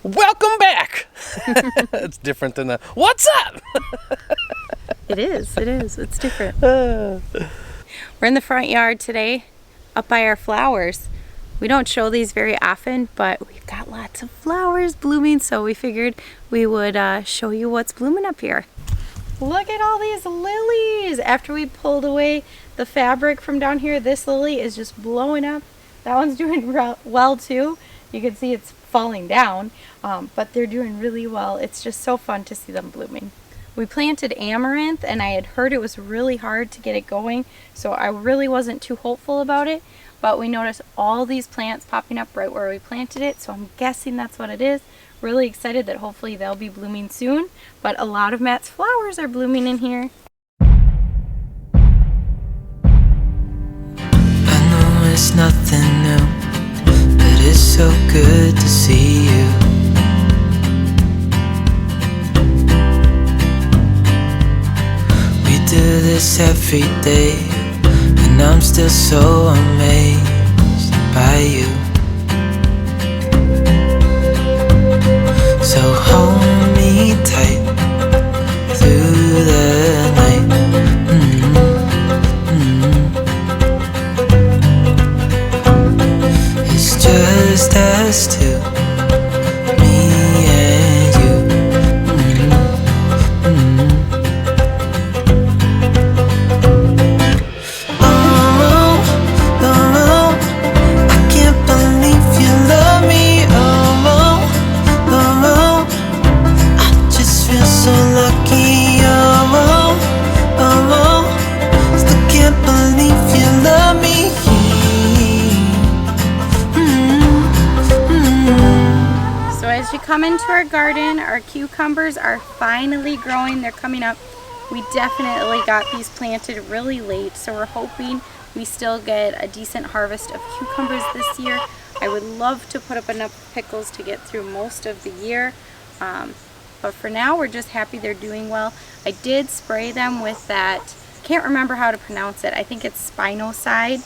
Welcome back. It's different than the what's up. It is. It's different. We're in the front yard today, up by our flowers. We don't show these very often, but we've got lots of flowers blooming, so we figured we would show you what's blooming up here. Look at all these lilies. After we pulled away the fabric from down here, this lily is just blowing up. That one's doing well too. You can see it's falling down, but they're doing really well. It's just so fun to see them blooming. We planted amaranth, and I had heard it was really hard to get it going, so I really wasn't too hopeful about it, but we noticed all these plants popping up right where we planted it, so I'm guessing that's what it is. Really excited that hopefully they'll be blooming soon, but a lot of Matt's flowers are blooming in here. I know it's nothing new, but it's so good to see you. We do this every day, and I'm still so amazed by you. So hold me tight through the night. It's just us two, me and you. Oh, oh, I can't believe you love me. Oh, oh, I just feel so lucky. Oh, still can't believe you love me. So as you come into our garden, our cucumbers are finally growing. They're coming up. We definitely got these planted really late, so we're hoping we still get a decent harvest of cucumbers this year. I would love to put up enough pickles to get through most of the year, but for now we're just happy they're doing well. I did spray them with that, can't remember how to pronounce it, I think it's spinoside,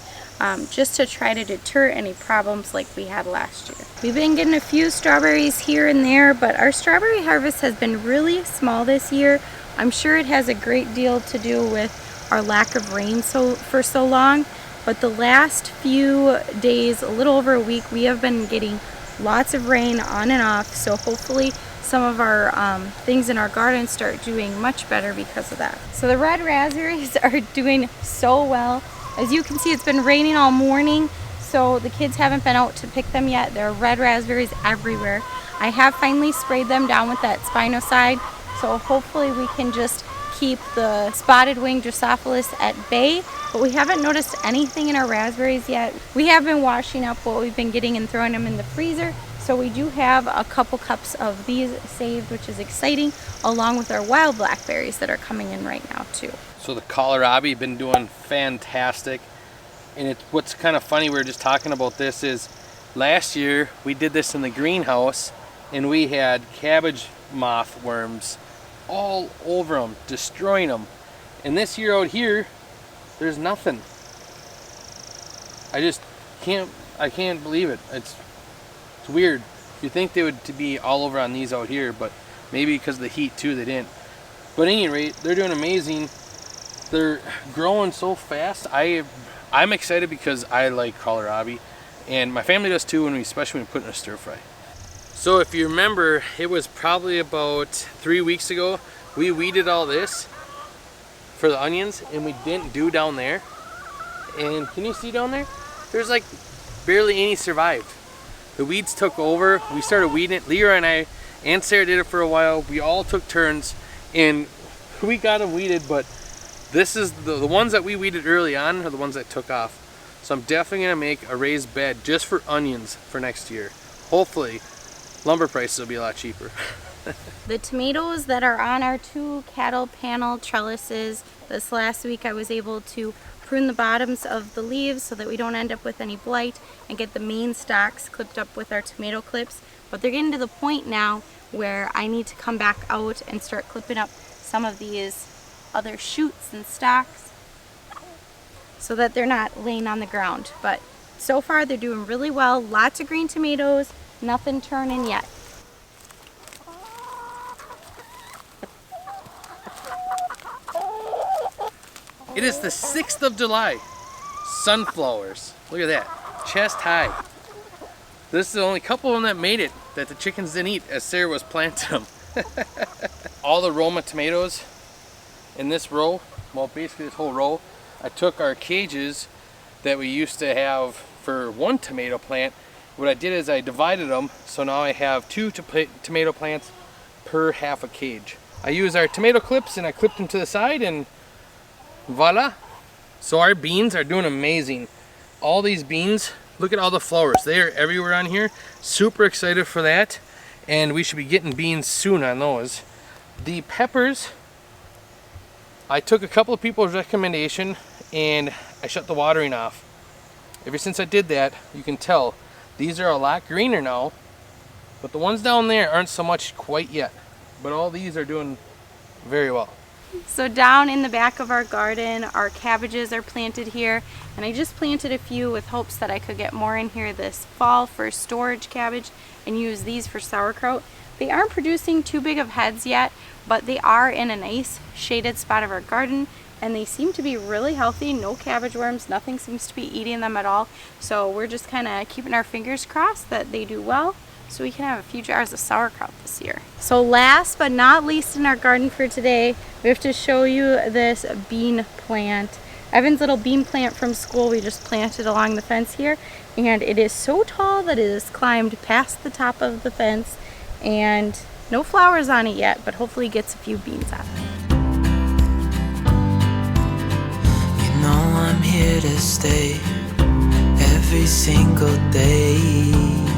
just to try to deter any problems like we had last year. We've been getting a few strawberries here and there, but our strawberry harvest has been really small this year. I'm sure it has a great deal to do with our lack of rain for so long, but the last few days, a little over a week, we have been getting lots of rain on and off, so hopefully some of our things in our garden start doing much better because of that. So the red raspberries are doing so well. As you can see, it's been raining all morning, so the kids haven't been out to pick them yet. There are red raspberries everywhere. I have finally sprayed them down with that spinoside, so hopefully we can just keep the spotted winged Drosophilus at bay, but we haven't noticed anything in our raspberries yet. We have been washing up what we've been getting and throwing them in the freezer, so we do have a couple cups of these saved, which is exciting, along with our wild blackberries that are coming in right now too. So the kohlrabi been doing fantastic, and what's kind of funny, we were just talking about this, is last year we did this in the greenhouse and we had cabbage moth worms all over them, destroying them, and this year out here there's nothing. I can't believe it. It's weird. You'd think they would be all over on these out here, but maybe because of the heat too they didn't. But at any rate, they're doing amazing. They're growing so fast. I'm excited because I like kohlrabi, and my family does too, especially when we put it in a stir fry. So if you remember, it was probably about 3 weeks ago, we weeded all this for the onions, and we didn't do down there. And can you see down there? There's like barely any survived. The weeds took over. We started weeding it. Leroy and I and Sarah did it for a while. We all took turns, and we got them weeded, but this is the ones that we weeded early on are the ones that took off. So I'm definitely gonna make a raised bed just for onions for next year. Hopefully, lumber prices will be a lot cheaper. The tomatoes that are on our 2 cattle panel trellises, this last week I was able to prune the bottoms of the leaves so that we don't end up with any blight and get the main stalks clipped up with our tomato clips. But they're getting to the point now where I need to come back out and start clipping up some of these other shoots and stalks so that they're not laying on the ground. But so far they're doing really well. Lots of green tomatoes, nothing turning yet. It is the 6th of July. Sunflowers. Look at that. Chest high. This is the only couple of them that made it that the chickens didn't eat as Sarah was planting them. All the Roma tomatoes in this row, well basically this whole row, I took our cages that we used to have for one tomato plant. What I did is I divided them, so now I have 2 tomato plants per half a cage. I use our tomato clips and I clipped them to the side and voila. So our beans are doing amazing. All these beans, look at all the flowers. They are everywhere on here. Super excited for that. And we should be getting beans soon on those. The peppers, I took a couple of people's recommendation and I shut the watering off. Ever since I did that, you can tell these are a lot greener now, but the ones down there aren't so much quite yet. But all these are doing very well. So down in the back of our garden, our cabbages are planted here, and I just planted a few with hopes that I could get more in here this fall for storage cabbage and use these for sauerkraut. They aren't producing too big of heads yet, but they are in a nice shaded spot of our garden, and they seem to be really healthy. No cabbage worms, nothing seems to be eating them at all. So we're just kind of keeping our fingers crossed that they do well, so we can have a few jars of sauerkraut this year. So last but not least in our garden for today, we have to show you this bean plant. Evan's little bean plant from school we just planted along the fence here, and it is so tall that it has climbed past the top of the fence, and no flowers on it yet, but hopefully gets a few beans out of it. You know I'm here to stay every single day.